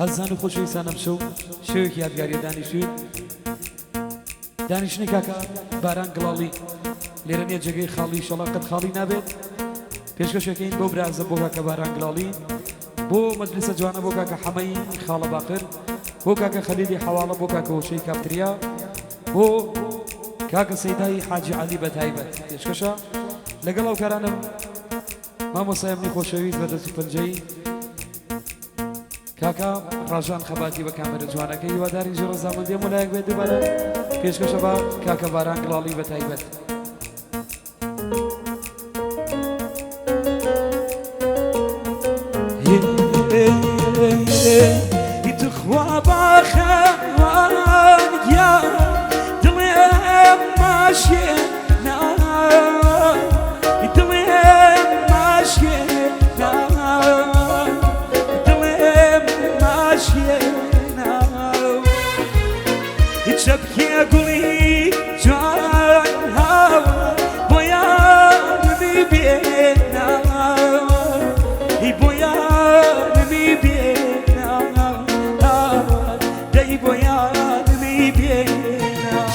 هەزان و خۆشەویستانم شەو شەوێکی یادگاریە دانیشتوین دانیشتنی کاکە باران گڵاڵی لێرە نیە جێگەی خاڵی شەڵا قەت خاڵی نابێت پێشکەشەکەین بۆ برازە بۆ کاکە باران گڵاڵی بۆ مەجلیسە جوانە بۆ کاکە حەمەی خاڵە باقر بۆ کاکە خەلیلی حەواڵە بۆ کاکە وشەی کاپتریا بۆ کاکە سەیدای حاجی عەلی بەتایبەت پێشکەشە لەگەڵ ئەو کارانم مامۆسای منی خۆشەویست بە دەست و پەنجەی کاکا ڕاژان خەباتی بە کامەرە جوانەکەی هیواداری ژێر ڕەزامەندی مولایەک بێت دووبارە پێشکەشە بە کاکە باران گڵاڵی بەتایبەت تخوا باخوان یا دڵێم ماشێ دڵێم ماشێ دڵێم ماشێ چەپکێ گوڵی جوان هاوە بۆ یارمی بێنا بۆ یارمی بێنا دەی بۆ یارمی بێنا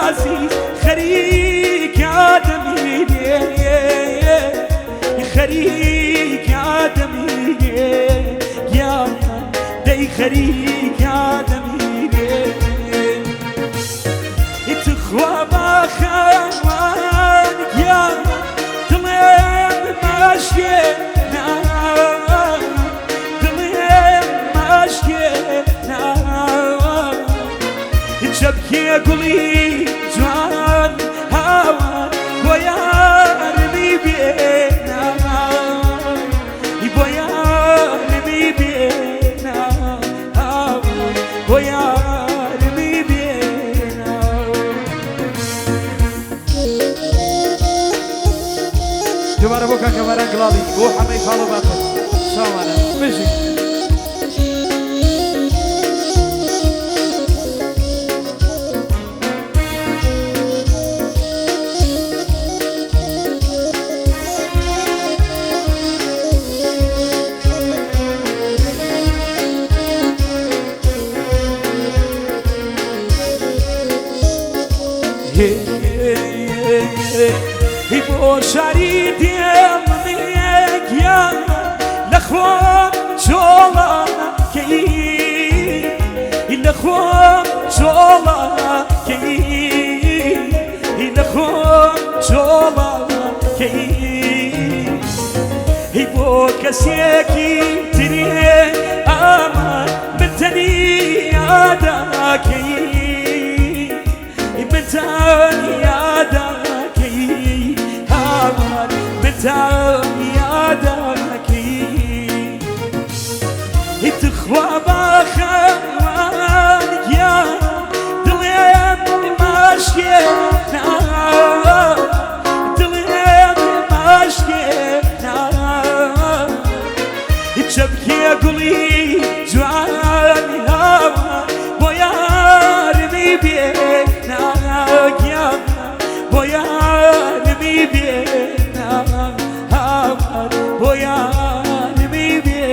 عزيز خريك آدمي خريك آدمي يا دي خريك آدمي تخوى باخوانك يا دليم ماشينا دليم ماشينا شبكي قولي جوان هوا ويارمي بينا ويارمي بينا ويارمي بينا دوباره بو کاکە باران گڵاڵی بۆ حەمەی خاڵە باقر شاوانە بژی بۆ شاری دێڵمێک یان لە خۆم جۆڵەکەی لە خۆم جۆڵەکەی لە خۆم جۆڵەکەی بۆ کەسێکی ترێ ئامان من تەنیادەکەی من تەنیادەکەی يادكي تخوى باخوانك يا دليم ماشينا دليم ماشينا تشبكي قولي جوان هوا ويارمي بينا يا ويارمي بينا ويارمي بينا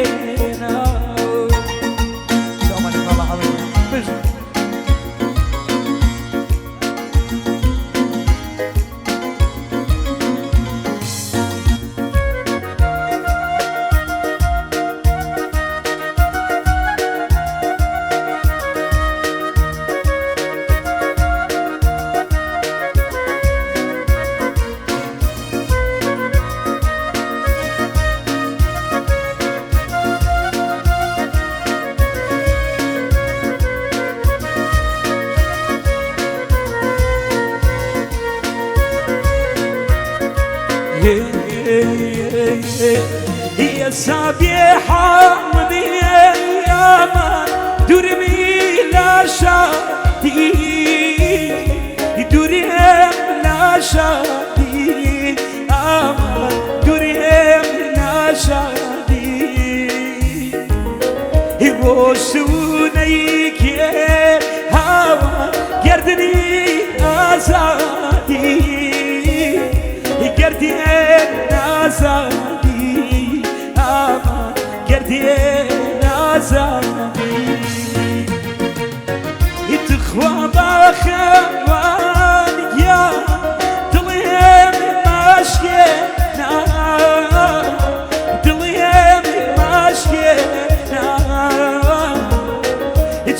يا سابحة من أيام درمي لا شادي دريم لا شادي أما دريم لا شادي يبوسونيك يا هوا قردني أزادي قردي أزادي أما قردي أزادي يتخوى بخوان يا دليم ماشينا دليم ماشينا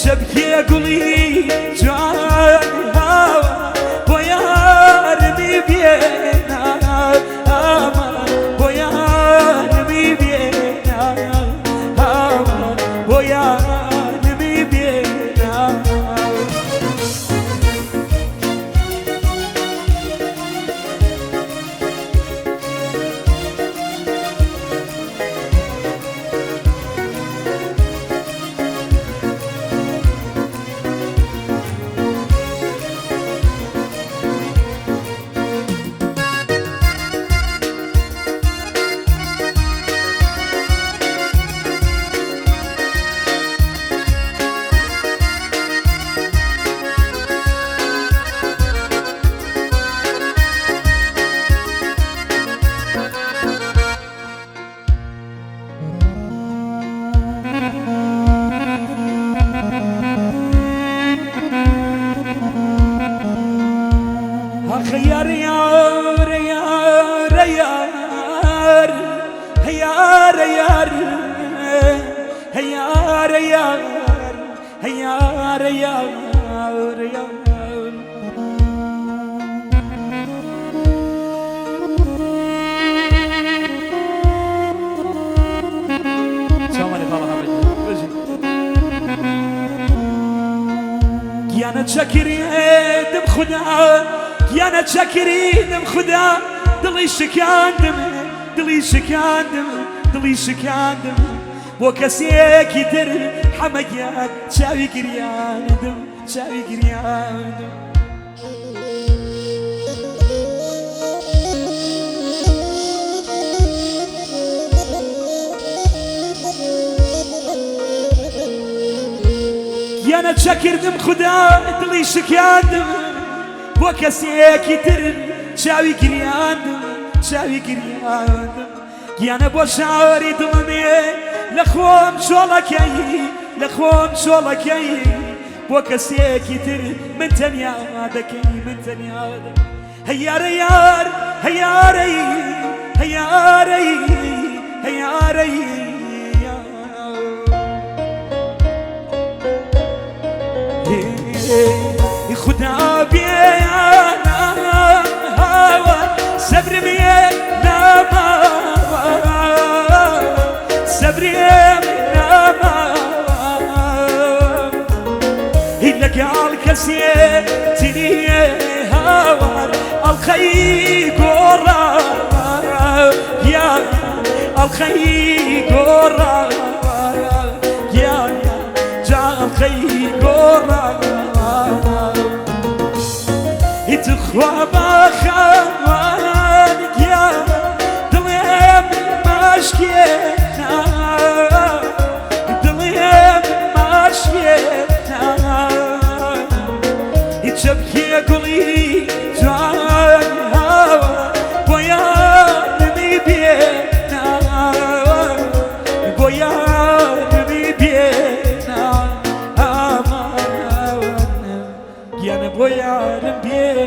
تبكي قولي جوان هوا بويا رمي بينا أما بويا رمي بينا أما بويا رمي بينا خيار يار يار يار هيار يار هيار يار هيار يار يار يا نتشكري دم خدا يا نتشكري دم خدا دلي شكاندم دلي شكاندم دلي شكاندم بو كسيك يدر حمقيات شاوي قريان دم شاوي قريان دم يا نتشكر دم خدا دلي شكاندم بو كسيك يدر شاوي قريان دم شاوي قريان دم يانا بو شعوري دمي لخوم شولكي لخوم شولكي بو كسيك يدر من تنيا دكي من تنيا دك هيا ريار هيا ري هيا ري هيا ري خدا بيانا هوا صبر بيانا صبر بيانا إلك عالكسية تني هوا الخي قرا يا الخي قرا يا جا الخي قرا تخوى بخوانك يا دليم ماشكينا دليم ماشكينا تبكي قولي جوان هوا بويا رمي بينا بويا رمي بينا يانا بويا رمي بينا.